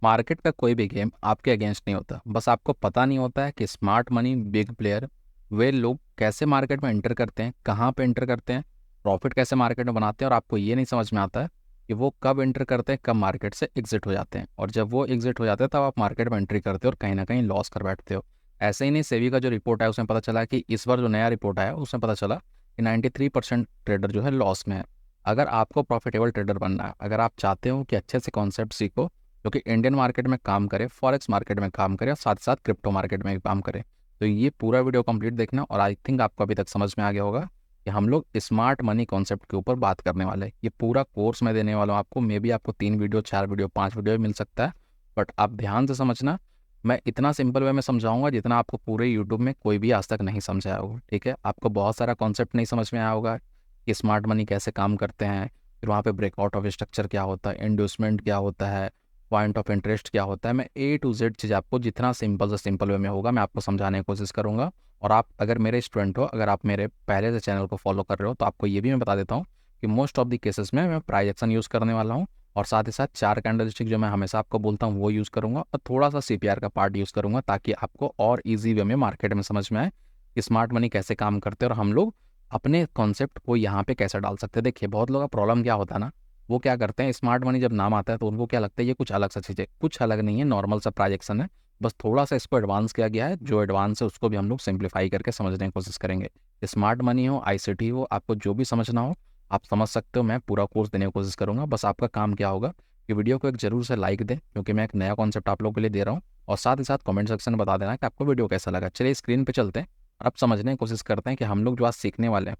Market का कोई भी गेम आपके अगेंस्ट नहीं होता, बस आपको पता नहीं होता है कि स्मार्ट मनी बिग प्लेयर वे लोग कैसे मार्केट में एंटर करते हैं, कहाँ पे एंटर करते हैं, प्रॉफिट कैसे मार्केट में बनाते हैं, और आपको ये नहीं समझ में आता है कि वो कब एंटर करते हैं, कब मार्केट से एग्जिट हो जाते हैं। और जब वो एग्जिट हो जाते हैं तब आप मार्केट में एंट्री करते हो और कहीं ना कहीं लॉस कर बैठते हो। ऐसे ही नहीं, सेबी का जो रिपोर्ट है उसमें पता चला कि इस बार जो नया रिपोर्ट आया उसमें पता चला कि 93% ट्रेडर जो है लॉस में है। अगर आपको प्रॉफिटेबल ट्रेडर बनना है, अगर आप चाहते हो कि अच्छे से कॉन्सेप्ट सीखो जो कि इंडियन मार्केट में काम करे, फॉरेक्स मार्केट में काम करे और साथ साथ क्रिप्टो मार्केट में भी काम करे, तो ये पूरा वीडियो कंप्लीट देखना। और आई थिंक आपको अभी तक समझ में आ गया होगा कि हम लोग स्मार्ट मनी कॉन्सेप्ट के ऊपर बात करने वाले हैं। ये पूरा कोर्स मैं देने वाला हूँ आपको, मे बी आपको 3 वीडियो, 4 वीडियो, 5 वीडियो भी मिल सकता है, बट आप ध्यान से समझना। मैं इतना सिंपल वे में समझाऊंगा जितना आपको पूरे यूट्यूब में कोई भी आज तक नहीं समझाया होगा। ठीक है, आपको बहुत सारा कॉन्सेप्ट नहीं समझ में आया होगा कि स्मार्ट मनी कैसे काम करते हैं, फिर वहाँ पे ब्रेकआउट ऑफ स्ट्रक्चर क्या होता है, इंड्यूसमेंट क्या होता है, पॉइंट ऑफ इंटरेस्ट क्या होता है। मैं A to Z चीज़ आपको जितना सिंपल से सिंपल वे में होगा मैं आपको समझाने की कोशिश करूँगा। और आप अगर मेरे स्टूडेंट हो, अगर आप मेरे पहले से चैनल को फॉलो कर रहे हो, तो आपको ये भी मैं बता देता हूँ कि मोस्ट ऑफ द केसेस में मैं प्राइस एक्शन यूज़ करने वाला हूँ, और साथ ही साथ 4 कैंडलस्टिक जो मैं हमेशा आपको बोलता हूँ वो यूज़ करूँगा, और थोड़ा सा CPR का पार्ट यूज़ करूँगा, ताकि आपको और ईजी वे में मार्केट में समझ में आए कि स्मार्ट मनी कैसे काम करते हैं और हम लोग अपने कॉन्सेप्ट को यहाँ पे कैसे डाल सकते हैं। देखिए, बहुत लोगों का प्रॉब्लम क्या होता है ना, वो क्या करते हैं, स्मार्ट मनी जब नाम आता है तो उनको क्या लगता है ये कुछ अलग सा चीज़ है। कुछ अलग नहीं है, नॉर्मल सा ट्रांजेक्शन है, बस थोड़ा सा इसको एडवांस किया गया है। जो एडवांस है उसको भी हम लोग सिंप्लीफाई करके समझने की कोशिश करेंगे। स्मार्ट मनी हो, ICT हो, आपको जो भी समझना हो आप समझ सकते हो। मैं पूरा कोर्स देने की कोशिश करूंगा। बस आपका काम क्या होगा कि वीडियो को एक जरूर से लाइक दें, क्योंकि मैं एक नया कॉन्सेप्ट आप लोगों के लिए दे रहा हूँ, और साथ ही साथ कमेंट सेक्शन में बता देना कि आपको वीडियो कैसा लगा। चलिए स्क्रीन पे चलते हैं और अब समझने की कोशिश करते हैं कि हम लोग जो आज सीखने वाले हैं,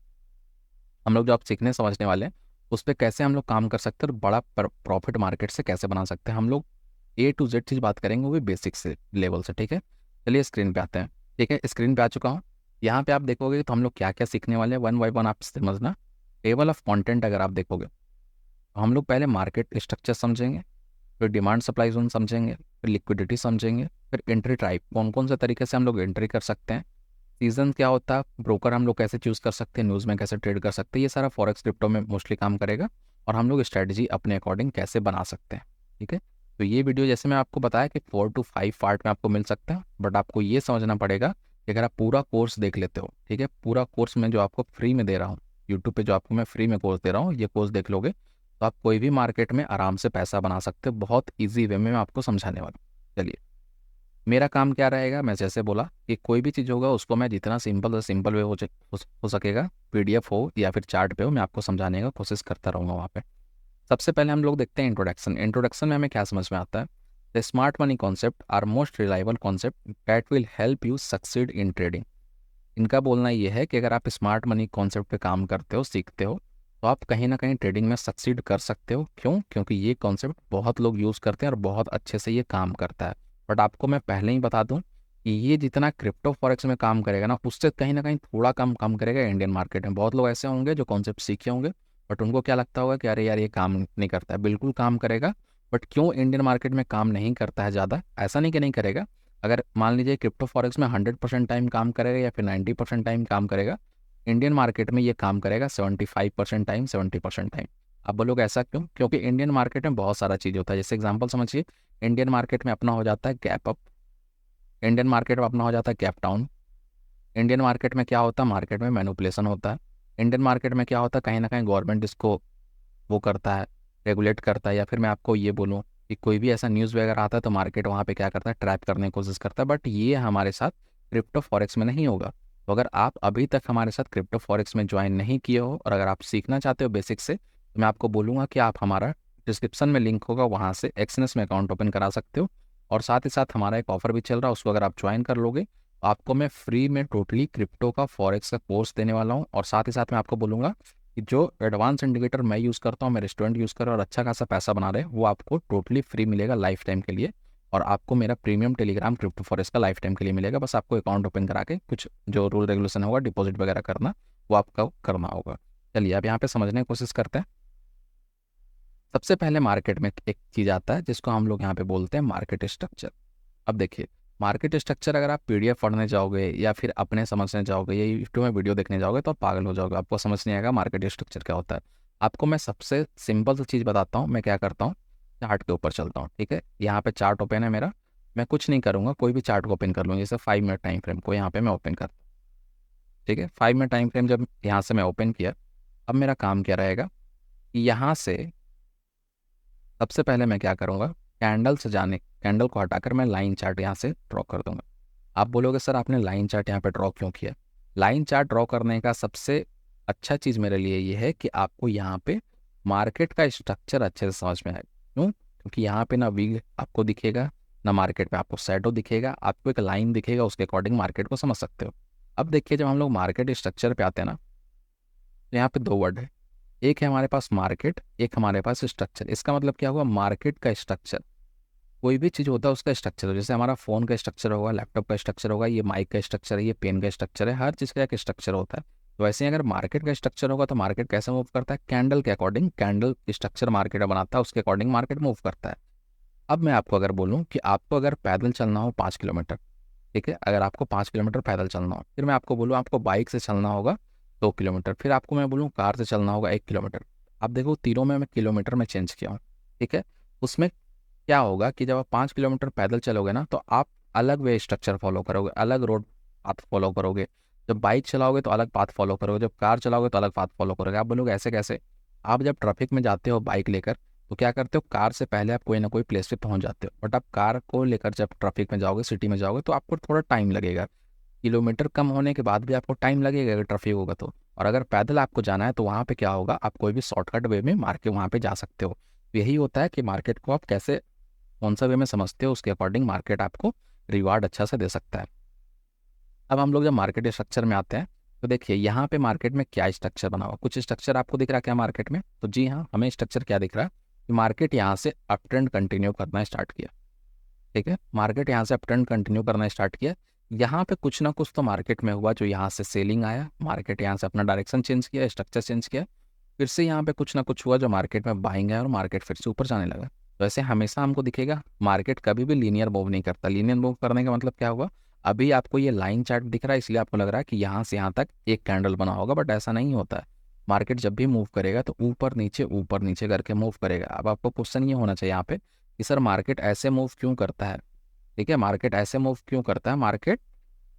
हम लोग जो आप सीखने समझने वाले हैं उस पर कैसे हम लोग काम कर सकते हैं और बड़ा प्रॉफिट मार्केट से कैसे बना सकते हैं। हम लोग A to Z चीज़ बात करेंगे, वो भी बेसिक से लेवल से। ठीक है, चलिए स्क्रीन पे आते हैं। ठीक है, स्क्रीन पे आ चुका हूँ। यहाँ पे आप देखोगे तो हम लोग क्या क्या सीखने वाले हैं, वन बाई वन आप समझना। टेबल ऑफ कंटेंट अगर आप देखोगे तो हम लोग पहले मार्केट स्ट्रक्चर समझेंगे, फिर डिमांड सप्लाई जोन समझेंगे, फिर लिक्विडिटी समझेंगे, फिर एंट्री टाइप, कौन कौन से तरीके से हम लोग एंट्री कर सकते हैं, सीजन क्या होता है, ब्रोकर हम लोग कैसे चूज़ कर सकते हैं, न्यूज़ में कैसे ट्रेड कर सकते हैं, ये सारा फॉरेक्स क्रिप्टो में मोस्टली काम करेगा, और हम लोग स्ट्रेटजी अपने अकॉर्डिंग कैसे बना सकते हैं। ठीक है, तो ये वीडियो जैसे मैं आपको बताया कि 4 to 5 पार्ट में आपको मिल सकता है, बट आपको ये समझना पड़ेगा कि अगर आप पूरा कोर्स देख लेते हो, ठीक है, पूरा कोर्स में जो आपको फ्री में दे रहा हूँ, यूट्यूब पे जो आपको मैं फ्री में कोर्स दे रहा हूँ, ये कोर्स देख लोगे तो आप कोई भी मार्केट में आराम से पैसा बना सकते हो। बहुत ईजी वे में मैं आपको समझाने वाला हूँ। चलिए, मेरा काम क्या रहेगा, मैं जैसे बोला कि कोई भी चीज़ होगा उसको मैं जितना सिंपल से सिंपल वे हो सकेगा, PDF हो या फिर चार्ट पे हो, मैं आपको समझाने का कोशिश करता रहूँगा वहाँ पे। सबसे पहले हम लोग देखते हैं इंट्रोडक्शन। इंट्रोडक्शन में हमें क्या समझ में आता है, the smart money concept are most reliable concept that will help you succeed in trading. इनका बोलना ये है कि अगर आप स्मार्ट मनी कॉन्सेप्ट पे काम करते हो, सीखते हो, तो आप कहीं ना कहीं ट्रेडिंग में सक्सीड कर सकते हो। क्यों? क्योंकि ये कॉन्सेप्ट बहुत लोग यूज़ करते हैं और बहुत अच्छे से ये काम करता है। बट आपको मैं पहले ही बता दूं कि ये जितना क्रिप्टो फॉरेक्स में काम करेगा ना, उससे कहीं ना कहीं थोड़ा कम काम करेगा इंडियन मार्केट में। बहुत लोग ऐसे होंगे जो कॉन्सेप्ट सीखे होंगे, बट उनको क्या लगता होगा कि अरे यार ये काम नहीं करता है। बिल्कुल काम करेगा, बट क्यों इंडियन मार्केट में काम नहीं करता है ज़्यादा, ऐसा नहीं कि नहीं करेगा। अगर मान लीजिए क्रिप्टो फॉरेक्स में 100% टाइम काम करेगा या फिर 90% टाइम काम करेगा, इंडियन मार्केट में ये काम करेगा 75% टाइम, 70% टाइम। अब बोलोगे ऐसा क्यों? क्योंकि इंडियन मार्केट में बहुत सारा चीज़ होता है। जैसे एग्जांपल समझिए, इंडियन मार्केट में अपना हो जाता है गैप अप, इंडियन मार्केट में अपना हो जाता है गैप डाउन, इंडियन मार्केट में क्या होता है, मार्केट में मैनिपुलेशन होता है, इंडियन मार्केट में क्या होता है, कहीं ना कहीं गवर्नमेंट इसको वो करता है, रेगुलेट करता है। या फिर मैं आपको ये बोलूँ कि कोई भी ऐसा न्यूज़ वगैरह आता है तो मार्केट वहाँ पे क्या करता है, ट्रैप करने की कोशिश करता है। बट ये हमारे साथ क्रिप्टो फॉरेक्स में नहीं होगा। तो अगर आप अभी तक हमारे साथ क्रिप्टो फॉरेक्स में ज्वाइन नहीं किए हो और अगर आप सीखना चाहते हो बेसिक से, तो मैं आपको बोलूँगा कि आप हमारा डिस्क्रिप्शन में लिंक होगा, वहाँ से एक्सनेस में अकाउंट ओपन करा सकते हो। और साथ ही साथ हमारा एक ऑफर भी चल रहा है, उसको अगर आप ज्वाइन कर लोगे तो आपको मैं फ्री में टोटली क्रिप्टो का फॉरेक्स का कोर्स देने वाला हूँ। और साथ ही साथ मैं आपको बोलूँगा कि जो एडवांस इंडिकेटर मैं यूज़ करता हूँ, मेरे स्टूडेंट यूज़ कर रहे हैं और अच्छा खासा पैसा बना रहे हैं, वो आपको टोटली फ्री मिलेगा लाइफ टाइम के लिए। और आपको मेरा प्रीमियम टेलीग्राम क्रिप्टो फॉरेक्स का लाइफ टाइम के लिए मिलेगा। बस आपको अकाउंट ओपन करा के कुछ जो रूल रेगुलेशन होगा, डिपॉजिट वगैरह करना, वो आपका करना होगा। चलिए अब यहाँ पे समझने की कोशिश करते हैं। सबसे पहले मार्केट में एक चीज़ आता है जिसको हम लोग यहाँ पे बोलते हैं मार्केट स्ट्रक्चर। अब देखिए, मार्केट स्ट्रक्चर अगर आप PDF पढ़ने जाओगे या फिर अपने समझने जाओगे या यूट्यूब में वीडियो देखने जाओगे तो आप पागल हो जाओगे, आपको समझ नहीं आएगा मार्केट स्ट्रक्चर क्या होता है। आपको मैं सबसे सिंपल सी चीज़ बताता हूँ, मैं क्या करता हूँ चार्ट के ऊपर चलता हूँ, ठीक है। यहाँ पे चार्ट ओपन है मेरा, मैं कुछ नहीं करूँगा, कोई भी चार्ट को ओपन कर लूँगा, जैसे 5 मिनट टाइम फ्रेम को यहाँ पे मैं ओपन करता हूँ, ठीक है। 5 मिनट टाइम फ्रेम जब यहाँ से मैं ओपन किया, अब मेरा काम क्या रहेगा कि यहाँ से सबसे पहले मैं क्या करूँगा, कैंडल को हटाकर मैं लाइन चार्ट यहाँ से ड्रॉ कर दूंगा। आप बोलोगे सर आपने लाइन चार्ट यहाँ पे ड्रॉ क्यों किया? लाइन चार्ट ड्रॉ करने का सबसे अच्छा चीज़ मेरे लिए ये है कि आपको यहाँ पे मार्केट का स्ट्रक्चर अच्छे से समझ में आए। क्यों? क्योंकि यहाँ पे ना व्हील आपको दिखेगा, ना मार्केट में आपको शैडो दिखेगा, आपको एक लाइन दिखेगा, उसके अकॉर्डिंग मार्केट को समझ सकते हो। अब देखिए जब हम लोग मार्केट स्ट्रक्चर पे आते हैं ना, तो यहाँ पे दो वर्ड है, एक है हमारे पास मार्केट, एक हमारे पास स्ट्रक्चर। इसका मतलब क्या हुआ, मार्केट का स्ट्रक्चर, कोई भी चीज़ होता है उसका स्ट्रक्चर हो, जैसे हमारा फ़ोन का स्ट्रक्चर होगा, लैपटॉप का स्ट्रक्चर होगा, ये माइक का स्ट्रक्चर है, ये पेन का स्ट्रक्चर है, हर चीज़ का एक स्ट्रक्चर होता है। तो वैसे ही अगर मार्केट का स्ट्रक्चर होगा तो मार्केट कैसे मूव करता है, कैंडल के अकॉर्डिंग, कैंडल स्ट्रक्चर मार्केट बनाता है, उसके अकॉर्डिंग मार्केट मूव करता है। अब मैं आपको अगर बोलूँ कि आपको अगर पैदल चलना हो 5 किलोमीटर, ठीक है, अगर आपको 5 किलोमीटर पैदल चलना हो, फिर मैं आपको बोलूँ आपको बाइक से चलना होगा 2 किलोमीटर, फिर आपको मैं बोलूँ कार से चलना होगा 1 किलोमीटर। अब देखो तीनों में मैं किलोमीटर में चेंज किया हूँ, ठीक है। उसमें क्या होगा कि जब आप 5 किलोमीटर पैदल चलोगे ना, तो आप अलग वे स्ट्रक्चर फॉलो करोगे, अलग रोड पाथ फॉलो करोगे। जब बाइक चलाओगे तो अलग पाथ फॉलो करोगे, जब कार चलाओगे तो अलग पाथ फॉलो करोगे। आप बोलोगे ऐसे कैसे? आप जब ट्रैफिक में जाते हो बाइक लेकर, तो क्या करते हो, कार से पहले आप कोई ना कोई प्लेस पे पहुंच जाते हो, बट आप कार को लेकर जब ट्रैफिक में जाओगे, सिटी में जाओगे, तो आपको थोड़ा टाइम लगेगा। किलोमीटर कम होने के बाद भी आपको टाइम लगेगा अगर ट्रैफिक होगा तो। और अगर पैदल आपको जाना है तो वहाँ पे क्या होगा, आप कोई भी शॉर्टकट वे में मार्केट वहाँ पे जा सकते हो। तो यही होता है कि मार्केट को आप कैसे, कौन सा वे में समझते हो, उसके अकॉर्डिंग मार्केट आपको रिवार्ड अच्छा से दे सकता है। अब हम लोग जब मार्केट स्ट्रक्चर में आते हैं, तो देखिए यहाँ पे मार्केट में क्या स्ट्रक्चर बना हुआ, कुछ स्ट्रक्चर आपको दिख रहा है क्या मार्केट में? तो जी हाँ, हमें स्ट्रक्चर क्या दिख रहा है कि मार्केट यहाँ से अप ट्रेंड कंटिन्यू करना स्टार्ट किया, ठीक है। मार्केट यहाँ से अप ट्रेंड कंटिन्यू करना स्टार्ट किया, यहाँ पे कुछ ना कुछ तो मार्केट में हुआ, जो यहाँ से सेलिंग आया, मार्केट यहाँ से अपना डायरेक्शन चेंज किया, स्ट्रक्चर चेंज किया, फिर से यहाँ पे कुछ ना कुछ हुआ जो मार्केट में बाइंग है और मार्केट फिर से ऊपर जाने लगा। तो ऐसे हमेशा हमको दिखेगा मार्केट कभी भी लीनियर मूव नहीं करता। लीनियर मूव करने का मतलब क्या हुआ, अभी आपको ये लाइन चार्ट दिख रहा है इसलिए आपको लग रहा है कि यहाँ से यहाँ तक एक कैंडल बना होगा, बट ऐसा नहीं होता है। मार्केट जब भी मूव करेगा तो ऊपर नीचे करके मूव करेगा। अब आपको क्वेश्चन ये होना चाहिए यहाँ पे कि सर मार्केट ऐसे मूव क्यों करता है, ठीक है, मार्केट ऐसे मूव क्यों करता है, मार्केट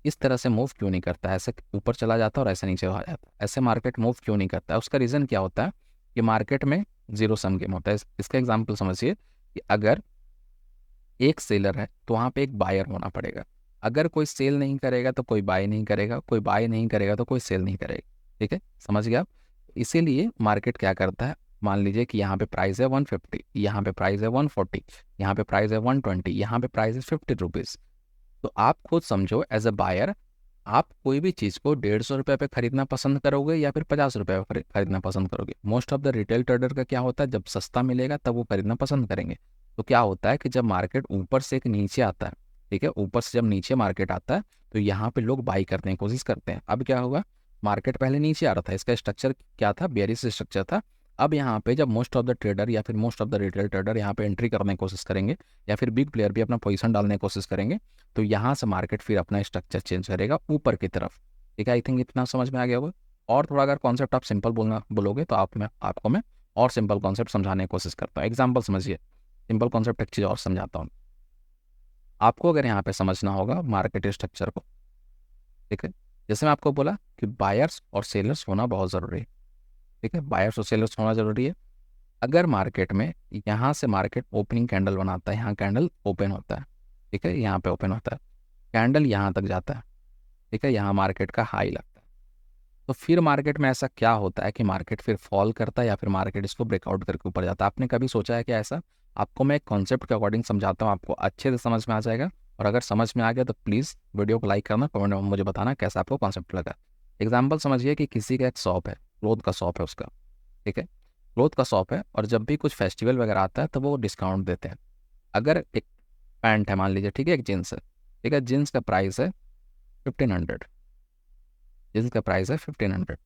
इस तरह से मूव क्यों नहीं करता है, ऐसे ऊपर चला जाता है और ऐसे नीचे आ जाता है, ऐसे मार्केट मूव क्यों नहीं करता है? उसका रीज़न क्या होता है कि मार्केट में जीरो सम गेम होता है। इसका एग्जांपल समझिए कि अगर एक सेलर है तो वहाँ पे एक बायर होना पड़ेगा। अगर कोई सेल नहीं करेगा तो कोई बाय नहीं करेगा, कोई बाय नहीं करेगा तो कोई सेल नहीं करेगा, ठीक है, समझ गया आप? इसीलिए मार्केट क्या करता है, मान लीजिए कि यहाँ पे प्राइस है 150, यहाँ पे प्राइस है 140, यहाँ पे प्राइस है 120, यहाँ पे प्राइस है 50 रुपीज़। तो आप खुद समझो एज अ बायर, आप कोई भी चीज़ को 150 रुपये पे खरीदना पसंद करोगे या फिर 50 रुपये पे खरीदना पसंद करोगे? Most of the retail trader का क्या होता है, जब सस्ता मिलेगा तब वो खरीदना पसंद करेंगे। तो क्या होता है कि जब मार्केट ऊपर से एक नीचे आता है, ठीक है, ऊपर से जब नीचे मार्केट आता है तो यहाँ पे लोग बाई करने की कोशिश करते हैं। अब क्या होगा, मार्केट पहले नीचे आ रहा था, इसका स्ट्रक्चर क्या था, बेयरिश स्ट्रक्चर था। अब यहाँ पे जब मोस्ट ऑफ द ट्रेडर या फिर most of the retail trader यहाँ पे एंट्री करने की कोशिश करेंगे, या फिर बिग प्लेयर भी अपना पोजीशन डालने की कोशिश करेंगे, तो यहाँ से मार्केट फिर अपना स्ट्रक्चर चेंज करेगा ऊपर की तरफ, ठीक है। आई थिंक इतना समझ में आ गया होगा। और थोड़ा अगर कॉन्सेप्ट आप सिंपल बोलोगे तो आपको मैं और सिंपल कॉन्सेप्ट समझाने की कोशिश करता हूँ। एग्जाम्पल समझिए, सिंपल कॉन्सेप्ट एक चीज़ और समझाता हूँ आपको। अगर यहाँ पे समझना होगा मार्केट स्ट्रक्चर को, ठीक है, जैसे मैं आपको बोला कि बायर्स और सेलर्स होना बहुत ज़रूरी है, ठीक है, बायर्स और सेलर्स होना ज़रूरी है। अगर मार्केट में यहाँ से मार्केट ओपनिंग कैंडल बनाता है, यहाँ कैंडल ओपन होता है, ठीक है, यहाँ पे ओपन होता है, कैंडल यहाँ तक जाता है, ठीक है, यहाँ मार्केट का हाई लगता है, तो फिर मार्केट में ऐसा क्या होता है कि मार्केट फिर फॉल करता है या फिर मार्केट इसको ब्रेकआउट करके ऊपर जाता है? आपने कभी सोचा है कि ऐसा? आपको मैं एक कॉन्सेप्ट के अकॉर्डिंग समझाता हूँ, आपको अच्छे से समझ में आ जाएगा। और अगर समझ में आ गया तो प्लीज़ वीडियो को लाइक करना, कमेंट में मुझे बताना कैसा आपको कॉन्सेप्ट लगा। एग्जाम्पल समझिए कि किसी का एक शॉप है, क्लोथ का शॉप है उसका, ठीक है, क्लोथ का शॉप है, और जब भी कुछ फेस्टिवल वगैरह आता है तो वो डिस्काउंट देते हैं। अगर एक पैंट है मान लीजिए, ठीक है, एक जीन्स है, ठीक है, जीन्स का प्राइस है 1500, जीन्स का प्राइस है 1500,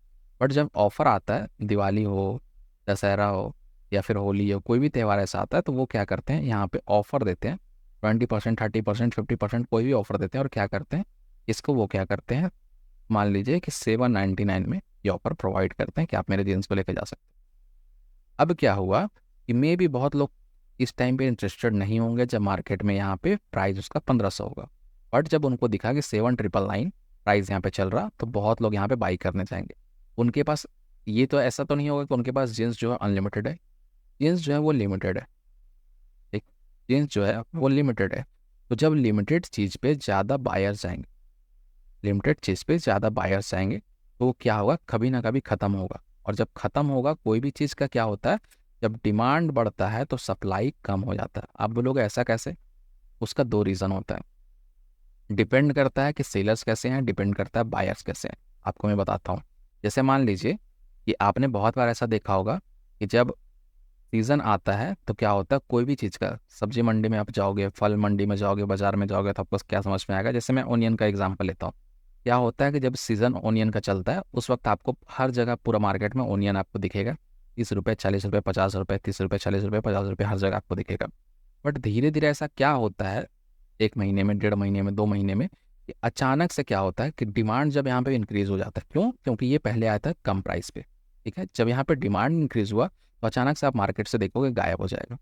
बट जब ऑफर आता है, दिवाली हो, दशहरा हो या फिर होली हो, कोई भी त्यौहार ऐसा आता है, तो वो क्या करते हैं, यहाँ पे ऑफर देते हैं, 20%, 30%, 50%, कोई भी ऑफर देते हैं, और क्या करते हैं, इसको वो क्या करते हैं, मान लीजिए कि 799 में ये ऑफर प्रोवाइड करते हैं कि आप मेरे जीन्स को लेकर जा सकते हैं। अब क्या हुआ कि मे भी बहुत लोग इस टाइम पे इंटरेस्टेड नहीं होंगे जब मार्केट में यहाँ पे प्राइस उसका 1500 होगा। बट जब उनको दिखा कि 7999 प्राइस यहाँ पे चल रहा, तो बहुत लोग यहाँ पे बाई करने जाएंगे। उनके पास ये तो ऐसा तो नहीं होगा कि उनके पास जींस जो है अनलिमिटेड है, जींस जो है वो लिमिटेड है। ठीक, जींस जो है वो लिमिटेड है। तो जब लिमिटेड चीज़ पे ज़्यादा बायर्स आएंगे, लिमिटेड चीज़ पे ज़्यादा बायर्स आएंगे, तो क्या होगा, कभी ना कभी ख़त्म होगा। और जब ख़त्म होगा कोई भी चीज़ का क्या होता है, जब डिमांड बढ़ता है तो सप्लाई कम हो जाता है। आप बोलोगे ऐसा कैसे? उसका दो रीज़न होता है। डिपेंड करता है कि सेलर्स कैसे हैं, डिपेंड करता है बायर्स कैसे हैं। आपको मैं बताता हूँ। जैसे मान लीजिए कि आपने बहुत बार ऐसा देखा होगा कि जब सीज़न आता है तो क्या होता है, कोई भी चीज़ का, सब्जी मंडी में आप जाओगे, फल मंडी में जाओगे, बाजार में जाओगे, तो आपको क्या समझ में आएगा। जैसे मैं ओनियन का एग्जांपल लेता हूँ। क्या होता है कि जब सीज़न ओनियन का चलता है उस वक्त आपको हर जगह पूरा मार्केट में ओनियन आपको दिखेगा। 30 रुपये, 40 रुपये, 50 रुपये, 30 रुपये, 40 रुपये, 50 रुपये, हर जगह आपको दिखेगा। बट धीरे धीरे ऐसा क्या होता है, 1 महीने में, 1.5 महीने में, 2 महीने में, कि अचानक से क्या होता है कि डिमांड जब यहाँ पे इंक्रीज़ हो जाता है। क्यों? क्योंकि ये पहले आया था कम प्राइस पे। ठीक है, जब यहाँ पे डिमांड इंक्रीज़ हुआ तो अचानक से आप मार्केट से देखोगे गायब हो जाएगा।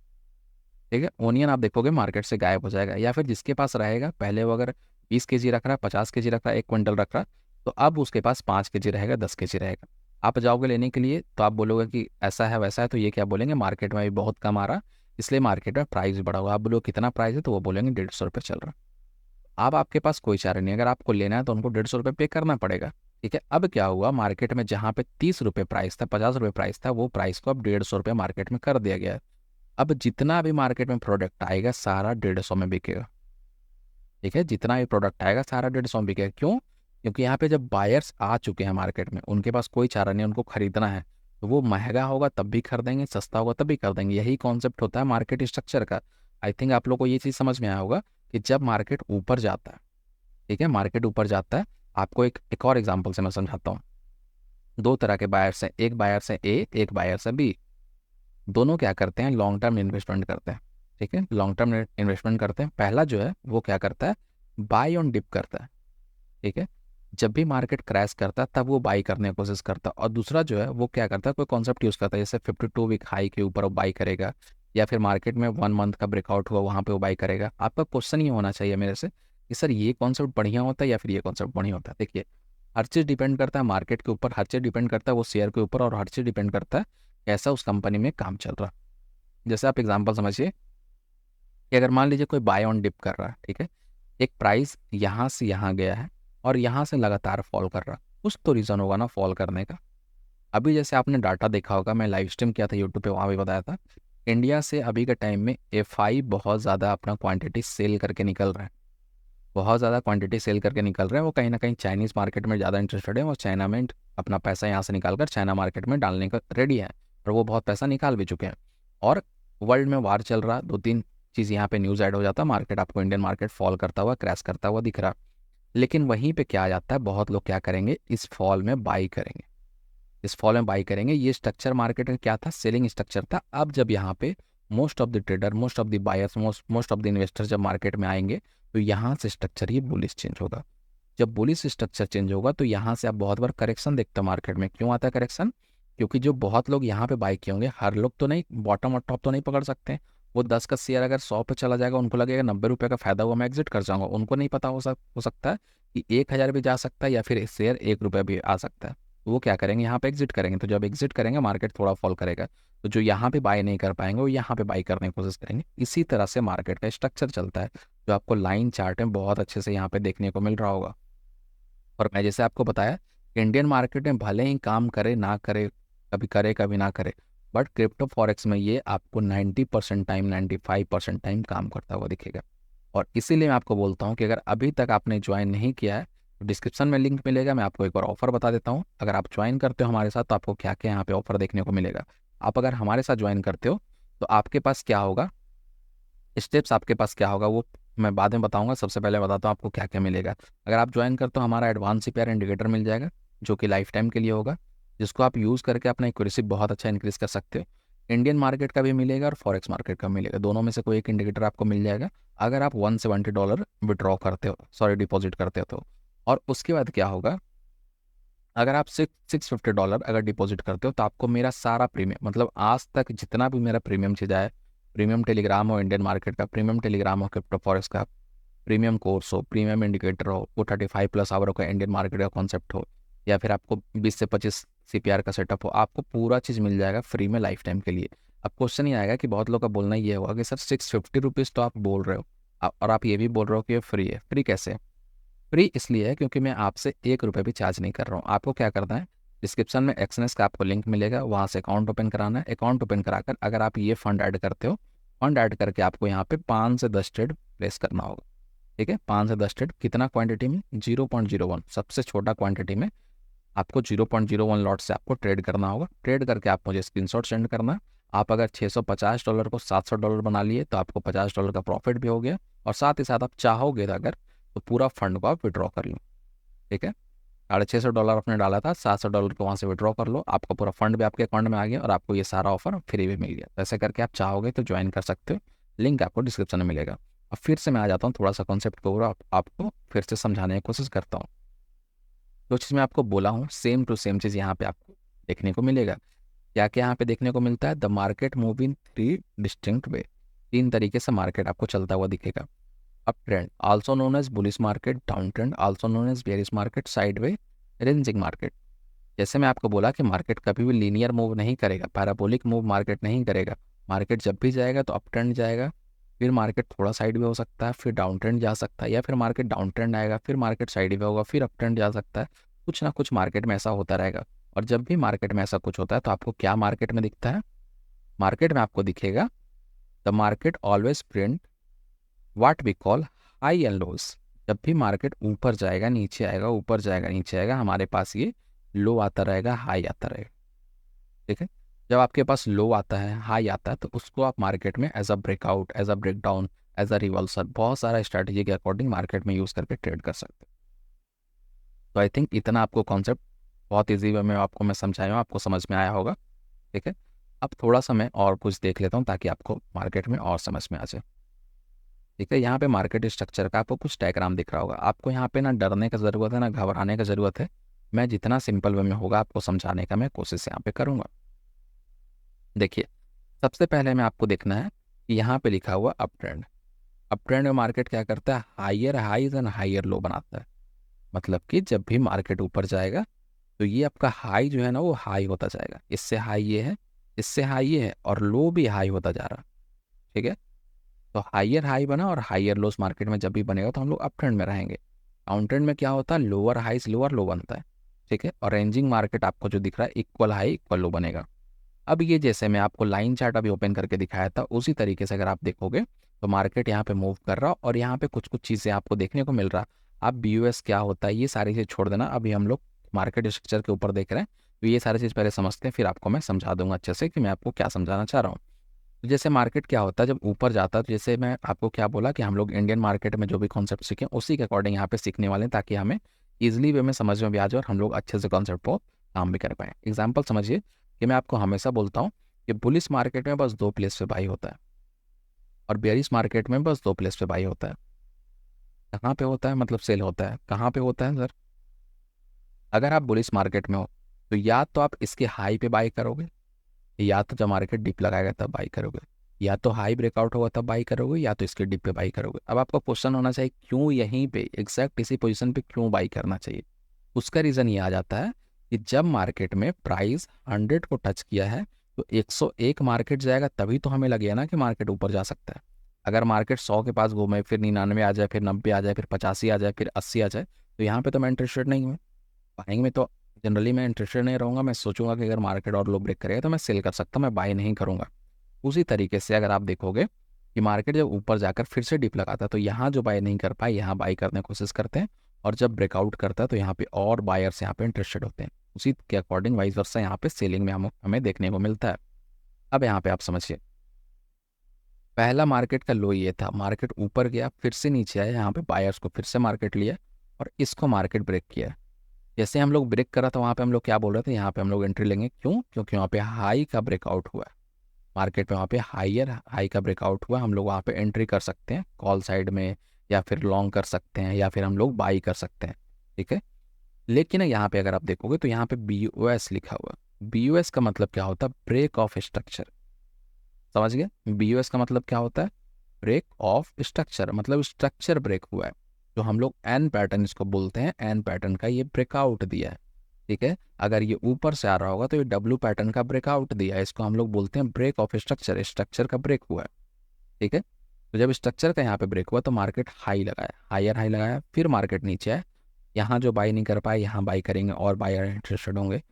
ठीक है, ओनियन आप देखोगे मार्केट से गायब हो जाएगा। या फिर जिसके पास रहेगा, पहले वो अगर 20 kg रख रहा है, 50 kg रख रहा है, 1 क्विंटल रख रहा है, तो अब उसके पास 5 kg रहेगा, 10 kg रहेगा। आप जाओगे लेने के लिए तो आप बोलोगे कि ऐसा है वैसा है, तो ये क्या बोलेंगे, मार्केट में भी बहुत कम आ रहा, इसलिए मार्केट में प्राइस भी बढ़ा हुआ। आप बोलोगे कितना प्राइस है, तो वो बोलेंगे 150 रुपये चल रहा। अब आपके पास कोई चारा नहीं, अगर आपको लेना है तो उनको 150 रुपये पे करना पड़ेगा। ठीक है, अब क्या हुआ, मार्केट में जहाँ पे 30 रुपये प्राइस था, 50 रुपये प्राइस था, वो प्राइस को अब 150 रुपये मार्केट में कर दिया गया है। अब जितना भी मार्केट में प्रोडक्ट आएगा सारा 150 में बिकेगा। ठीक है, जितना भी प्रोडक्ट आएगा सारा 150 में बिकेगा। क्यों? क्योंकि यहाँ पे जब बायर्स आ चुके हैं मार्केट में, उनके पास कोई चारा नहीं, उनको खरीदना है, तो वो महंगा होगा तब भी खरीदेंगे, सस्ता होगा तब भी खरीदेंगे। यही कॉन्सेप्ट होता है मार्केट स्ट्रक्चर का। आई थिंक आप लोग को ये चीज़ समझ में आया होगा कि जब मार्केट ऊपर जाता है, ठीक है, मार्केट ऊपर जाता है, आपको एक और एग्जांपल से मैं समझाता हूँ। दो तरह के बायर्स हैं, एक बायर्स है ए, एक बायर्स है बी। दोनों क्या करते हैं, लॉन्ग टर्म इन्वेस्टमेंट करते हैं। ठीक है, लॉन्ग टर्म इन्वेस्टमेंट करते हैं। पहला जो है वो क्या करता है, बाय ऑन डिप करता है। ठीक है, जब भी मार्केट क्रैश करता है तब वो बाई करने की कोशिश करता है। और दूसरा जो है वो क्या करता है, कोई कॉन्सेप्ट यूज़ करता है, जैसे 52 वीक हाई के ऊपर वो बाई करेगा, या फिर मार्केट में 1 मंथ का ब्रेकआउट हुआ वहाँ पे वो बाई करेगा। आपका क्वेश्चन ये होना चाहिए मेरे से कि सर ये कॉन्सेप्ट बढ़िया होता है या फिर ये कॉन्सेप्ट बढ़िया होता है। देखिए, हर चीज़ डिपेंड करता है मार्केट के ऊपर, हर चीज़ डिपेंड करता है वो शेयर के ऊपर, और हर चीज़ डिपेंड करता है कैसा उस कंपनी में काम चल रहा है। जैसे आप एग्जांपल समझिए कि अगर मान लीजिए कोई बाय ऑन डिप कर रहा है, ठीक है, एक प्राइस यहाँ से यहाँ गया है और यहाँ से लगातार फॉल कर रहा है, कुछ तो रीज़न होगा ना फॉल करने का। अभी जैसे आपने डाटा देखा होगा, मैं लाइव स्ट्रीम किया था यूट्यूब पे, वहाँ भी बताया था, इंडिया से अभी के टाइम में एफआई बहुत ज़्यादा अपना क्वांटिटी सेल करके निकल रहा है, बहुत ज़्यादा क्वांटिटी सेल करके निकल रहे हैं। वो कहीं ना कहीं चाइनीज़ मार्केट में ज़्यादा इंटरेस्टेड है, और चाइना में अपना पैसा यहाँ से निकाल कर चाइना मार्केट में डालने का रेडी है, और वो बहुत पैसा निकाल भी चुके हैं। और वर्ल्ड में वार चल रहा, 2-3 चीज़ यहाँ पे न्यूज़ ऐड हो जाता है, मार्केट आपको, इंडियन मार्केट फॉल करता हुआ, क्रैश करता हुआ दिख रहा। लेकिन वहीं पे क्या आ जाता है, बहुत लोग क्या करेंगे, इस फॉल में बाई करेंगे, इस फॉल में बाई करेंगे। ये स्ट्रक्चर मार्केट में क्या था, सेलिंग स्ट्रक्चर था। अब जब यहाँ पे most of the trader, most of the buyers, most of the investor जब मार्केट में आएंगे, तो यहाँ से स्ट्रक्चर ही बुलिश चेंज होगा। जब बुलिश स्ट्रक्चर चेंज होगा तो यहाँ से आप बहुत बार करेक्शन देखते हो मार्केट में। क्यों आता है करेक्शन? क्योंकि जो बहुत लोग यहाँ पे बाई किए होंगे, हर लोग तो नहीं, बॉटम और टॉप तो नहीं पकड़ सकते। वो 10 का शेयर अगर 100 पे चला जाएगा, उनको लगेगा 90 रुपये का फायदा हुआ, मैं एग्जिट कर जाऊंगा। उनको नहीं पता हो सकता है कि 1,000 भी जा सकता है, या फिर शेयर 1 रुपये भी आ सकता है। तो वो क्या करेंगे, यहाँ पे एग्जिट करेंगे। तो जब एग्जिट करेंगे मार्केट थोड़ा फॉल करेगा, तो जो यहाँ पे बाई नहीं कर पाएंगे वो यहाँ पे बाई करने की कोशिश करेंगे। इसी तरह से मार्केट का स्ट्रक्चर चलता है, जो आपको लाइन चार्ट में बहुत अच्छे से यहाँ पे देखने को मिल रहा होगा। और मैं जैसे आपको बताया, इंडियन मार्केट में भले ही काम करे ना करे, कभी करे कभी ना करे, बट क्रिप्टो फॉरेक्स में ये आपको 90% टाइम, 95% टाइम काम करता हुआ दिखेगा। और इसीलिए मैं आपको बोलता हूँ कि अगर अभी तक आपने ज्वाइन नहीं किया है तो डिस्क्रिप्शन में लिंक मिलेगा। मैं आपको एक बार ऑफर बता देता हूँ, अगर आप ज्वाइन करते हो हमारे साथ तो आपको क्या क्या यहाँ पे ऑफर देखने को मिलेगा। आप अगर हमारे साथ ज्वाइन करते हो तो आपके पास क्या होगा, स्टेप्स आपके पास क्या होगा वो मैं बाद में बताऊंगा। सबसे पहले बताता हूँ आपको क्या क्या मिलेगा। अगर आप ज्वाइन करते हो, हमारा एडवांस सीपीआर इंडिकेटर मिल जाएगा, जो कि लाइफ टाइम के लिए होगा, जिसको आप यूज़ करके अपना एक्यूरेसी बहुत अच्छा इंक्रीज कर सकते हो। इंडियन मार्केट का भी मिलेगा और फॉरेक्स मार्केट का मिलेगा, दोनों में से कोई एक इंडिकेटर आपको मिल जाएगा अगर आप $170 विड्रॉ करते हो, सॉरी डिपॉजिट करते हो तो। और उसके बाद क्या होगा, अगर आप $650 अगर डिपॉजिट करते हो तो आपको मेरा सारा प्रीमियम, मतलब आज तक जितना भी मेरा प्रीमियम चीज़ आया, प्रीमियम टेलीग्राम हो इंडियन मार्केट का, प्रीमियम टेलीग्राम हो क्रिप्टो फॉरेक्स का, प्रीमियम कोर्स हो, प्रीमियम इंडिकेटर हो, वो 35+ आवर का इंडियन मार्केट का कॉन्सेप्ट हो, या फिर आपको 20 से 25 CPR का सेटअप हो, आपको पूरा चीज़ मिल जाएगा फ्री में लाइफ टाइम के लिए। अब क्वेश्चन ये आएगा कि बहुत लोग का बोलना ये होगा कि सर 650 रुपीज़ तो आप बोल रहे हो, और आप ये भी बोल रहे हो कि ये फ्री है। फ्री कैसे? फ्री इसलिए है क्योंकि मैं आपसे 1 रुपये भी चार्ज नहीं कर रहा हूँ। आपको क्या करना है, डिस्क्रिप्शन में एक्सनेस का आपको लिंक मिलेगा, वहाँ से अकाउंट ओपन कराना है। अकाउंट ओपन कराकर अगर आप ये फंड ऐड करते हो, फंड ऐड करके आपको यहाँ पे 5 से 10 ट्रेड प्लेस करना होगा। ठीक है, 5 से 10 ट्रेड, कितना क्वांटिटी में? 0.01, सबसे छोटा क्वांटिटी में आपको 0.01 लॉट से आपको ट्रेड करना होगा। ट्रेड करके आप मुझे स्क्रीनशॉट सेंड करना है। आप अगर $650 को $700 बना लिए तो आपको $50 का प्रॉफिट भी हो गया, और साथ ही साथ आप चाहोगे अगर तो पूरा फंड को आप विड्रॉ कर लो। ठीक है, $650 आपने डाला था, $700 को वहाँ से विड्रॉ कर लो, आपका पूरा फंड भी आपके अकाउंट में आ गया और आपको ये सारा ऑफर फ्री भी मिल गया। तो ऐसे करके आप चाहोगे तो ज्वाइन कर सकते हो, लिंक आपको डिस्क्रिप्शन में मिलेगा। अब फिर से मैं आ जाता हूँ थोड़ा सा कॉन्सेप्ट को पूरा आपको फिर से समझाने की कोशिश करता हूँ। जो चीज़ मैं आपको बोला हूँ सेम टू सेम चीज़ यहाँ पे आपको देखने को मिलेगा। क्या क्या यहाँ पे देखने को मिलता है? The market move in 3 distinct way. 3 तरीके से मार्केट आपको चलता हुआ दिखेगा। Up trend also known as bullish market, down trend also known as bearish market, sideway, ranging market. जैसे मैं आपको बोला कि मार्केट कभी भी लीनियर मूव नहीं करेगा, पैराबोलिक मूव मार्केट नहीं करेगा। मार्केट जब भी जाएगा तो अप ट्रेंड जाएगा, फिर मार्केट थोड़ा साइड में हो सकता है, फिर डाउन ट्रेंड जा सकता है, या फिर मार्केट डाउन ट्रेंड आएगा, फिर मार्केट साइड में होगा, फिर अप ट्रेंड जा सकता है। कुछ ना कुछ मार्केट में ऐसा होता रहेगा। और जब भी मार्केट में ऐसा कुछ होता है तो आपको क्या मार्केट में दिखता है? मार्केट में आपको दिखेगा the market always print what we call high and lows. जब भी मार्केट ऊपर जाएगा नीचे आएगा, ऊपर जाएगा नीचे आएगा, हमारे पास ये लो आता रहेगा, हाई आता रहेगा। ठीक है, जब आपके पास लो आता है, हाई आता है, तो उसको आप मार्केट में as a breakout, as a breakdown, as a reversal, बहुत सारा स्ट्रैटेजी के अकॉर्डिंग मार्केट में यूज़ करके ट्रेड कर सकते हैं। तो आई थिंक इतना आपको कॉन्सेप्ट बहुत ईजी वे में आपको मैं समझाया हूँ, आपको समझ में आया होगा। ठीक है, अब थोड़ा सा मैं और कुछ देख लेता हूँ ताकि आपको मार्केट में और समझ में आ जाए। ठीक है, यहाँ पे मार्केट स्ट्रक्चर का आपको कुछ डायग्राम दिख रहा होगा। आपको यहाँ पे ना डरने का ज़रूरत है ना घबराने का ज़रूरत है। मैं जितना सिंपल वे में होगा आपको समझाने का मैं कोशिश यहाँ पे करूँगा। देखिए, सबसे पहले में आपको देखना है कि यहाँ पे लिखा हुआ अप ट्रेंड। अप ट्रेंड में मार्केट क्या करता है? हाइयर हाईज एंड हाइयर लो बनाता है। मतलब कि जब भी मार्केट ऊपर जाएगा तो ये आपका हाई जो है ना वो हाई होता जाएगा, इससे हाई ये है, इससे हाई ये है, और लो भी हाई होता जा रहा है। ठीक है, तो हाइयर हाई बना और हाइयर लोस मार्केट में जब भी बनेगा तो हम लोग अप ट्रेंड में रहेंगे। डाउन ट्रेंड में क्या होता है? लोअर हाइज लोअर लो बनता है। ठीक है, और रेंजिंग मार्केट आपको जो दिख रहा है इक्वल हाई इक्वल लो बनेगा। अब ये जैसे मैं आपको लाइन चार्ट अभी ओपन करके दिखाया था उसी तरीके से अगर आप देखोगे तो मार्केट यहाँ पे मूव कर रहा और यहाँ पे कुछ कुछ चीज़ें आपको देखने को मिल रहा। आप BUS क्या होता है ये सारी चीज़ छोड़ देना, अभी हम लोग मार्केट स्ट्रक्चर के ऊपर देख रहे हैं। तो ये सारी चीज़ पहले समझते हैं, फिर आपको मैं समझा दूंगा अच्छे से कि मैं आपको क्या समझाना चाह रहा हूँ। तो जैसे मार्केट क्या होता है जब ऊपर जाता है, तो जैसे मैं आपको क्या बोला कि हम लोग इंडियन मार्केट में जो भी कॉन्सेप्ट सीखें उसी के अकॉर्डिंग यहाँ पे सीखने वाले हैं, ताकि हमें ईजिली वे में समझ में भी आ जाए और हम लोग अच्छे से कॉन्सेप्ट को काम भी कर पाएँ। एग्जाम्पल समझिए कि मैं आपको हमेशा बोलता हूँ कि बुलिश मार्केट में बस 2 प्लेस पे बाई होता है और बेरिश मार्केट में बस 2 प्लेस पे बाई होता है। कहाँ पे होता है? मतलब सेल होता है। कहाँ पे होता है सर? अगर आप बुलिश मार्केट में हो तो या तो आप इसके हाई पे बाई करोगे, या तो जब मार्केट डिप लगाएगा तब बाई करोगे, या तो हाई ब्रेकआउट होगा तब बाई करोगे, या तो इसके डिप पे बाई करोगे। अब आपका क्वेश्चन होना चाहिए क्यों यहीं पे एग्जैक्ट इसी पोजीशन पे क्यों बाई करना चाहिए? उसका रीज़न ये आ जाता है कि जब मार्केट में प्राइस 100 को टच किया है तो 101 मार्केट जाएगा, तभी तो हमें लगेगा ना कि मार्केट ऊपर जा सकता है। अगर मार्केट 100 के पास घूमे, फिर 99 आ जाए, फिर 90 आ जाए, फिर 85 आ जाए, फिर 80 आ जाए, तो यहाँ पे तो मैं इंटरेस्टेड नहीं हूँ। बाइंग में तो जनरली मैं इंटरेस्टेड नहीं रहूँगा। मैं सोचूंगा कि अगर मार्केट और लो ब्रेक करेगा तो मैं सेल कर सकता हूँ, मैं बाई नहीं करूँगा। उसी तरीके से अगर आप देखोगे कि मार्केट जब ऊपर जाकर फिर से डिप लगाता है तो यहाँ जो बाय नहीं कर पाए यहाँ बाई करने की कोशिश करते हैं, और जब ब्रेकआउट करता है तो यहाँ पे और बायर्स यहाँ पे इंटरेस्टेड होते हैं। उसी के अकॉर्डिंग वाइस वर्सा यहाँ पे सेलिंग में हमें देखने को मिलता है। अब यहाँ पे आप समझिए, पहला मार्केट का लो ये था, मार्केट ऊपर गया फिर से नीचे आया, यहाँ पे बायर्स को फिर से मार्केट लिया और इसको मार्केट ब्रेक किया। जैसे हम लोग ब्रेक करा था वहाँ पे हम लोग क्या बोल रहे थे, यहाँ पे हम लोग एंट्री लेंगे। क्यों? क्योंकि वहाँ पे हाई का ब्रेकआउट हुआ है मार्केट में, वहाँ पे हाइयर हाई का ब्रेकआउट हुआ, हम लोग वहाँ पे एंट्री कर सकते हैं कॉल साइड में, या फिर लॉन्ग कर सकते हैं, या फिर हम लोग बाई कर सकते हैं। ठीक है, लेकिन यहाँ पे अगर आप देखोगे तो यहाँ पे BUS लिखा हुआ है। BUS का मतलब क्या होता है? Break of structure. समझ गए? BOS का मतलब क्या होता है? ब्रेक ऑफ स्ट्रक्चर, मतलब स्ट्रक्चर ब्रेक हुआ है। जो हम लोग एन पैटर्न इसको बोलते हैं, एन पैटर्न का ये ब्रेकआउट दिया है। ठीक है, अगर ये ऊपर से आ रहा होगा तो ये W पैटर्न का ब्रेकआउट दिया है, इसको हम लोग बोलते हैं ब्रेक ऑफ स्ट्रक्चर, स्ट्रक्चर का ब्रेक हुआ है। ठीक है, तो जब स्ट्रक्चर का यहाँ पे ब्रेक हुआ तो मार्केट हाई लगाया, हायर हाई लगाया, फिर मार्केट नीचे आया। यहाँ जो बाई नहीं कर पाए यहाँ बाई करेंगे और बायर इंटरेस्टेड होंगे।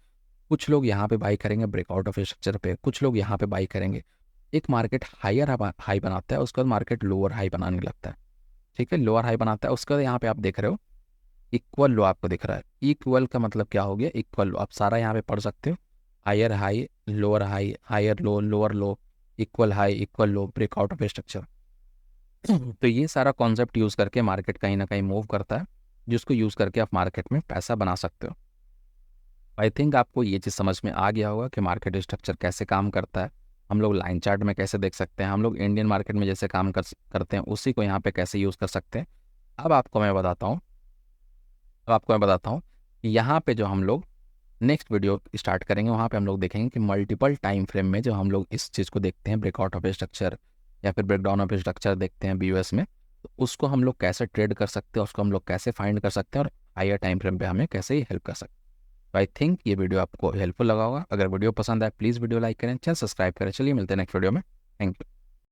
कुछ लोग यहाँ पे बाई करेंगे ब्रेकआउट ऑफ स्ट्रक्चर पे, कुछ लोग यहाँ पे बाई करेंगे। एक मार्केट हायर हाई बनाता है, उसके बाद मार्केट लोअर हाई बनाने लगता है। ठीक है, लोअर हाई बनाता है, उसके बाद यहाँ पे आप देख रहे हो इक्वल लो आपको दिख रहा है। इक्वल का मतलब क्या हो गया? इक्वल लो, आप सारा यहाँ पे पढ़ सकते हो। Higher high, lower high, higher low, lower low, equal high, equal low, breakout of structure. तो ये सारा कॉन्सेप्ट यूज़ करके मार्केट कहीं ना कहीं मूव करता है, जिसको यूज़ करके आप मार्केट में पैसा बना सकते हो। आई थिंक आपको ये चीज़ समझ में आ गया होगा कि मार्केट स्ट्रक्चर कैसे काम करता है, हम लोग लाइन चार्ट में कैसे देख सकते हैं, हम लोग इंडियन मार्केट में जैसे काम करते हैं उसी को यहाँ पे कैसे यूज़ कर सकते हैं। अब आपको मैं बताता हूँ अब आपको मैं बताता हूँ कि यहाँ पे जो हम लोग नेक्स्ट वीडियो स्टार्ट करेंगे वहाँ पे हम लोग देखेंगे कि मल्टीपल टाइम फ्रेम में जो हम लोग इस चीज़ को देखते हैं, ब्रेकआउट ऑफ स्ट्रक्चर या फिर ब्रेकडाउन ऑफ स्ट्रक्चर देखते हैं BOS में, तो उसको हम लोग कैसे ट्रेड कर सकते हैं, उसको हम लोग कैसे फाइंड कर सकते हैं और हायर टाइम फ्रेम पे हमें कैसे ही हेल्प कर सकते हैं। तो आई थिंक ये वीडियो आपको हेल्पफुल लगा होगा। अगर वीडियो पसंद आए प्लीज़ वीडियो लाइक करें, चैनल सब्सक्राइब करें। चलिए मिलते हैं नेक्स्ट वीडियो में। Thank you.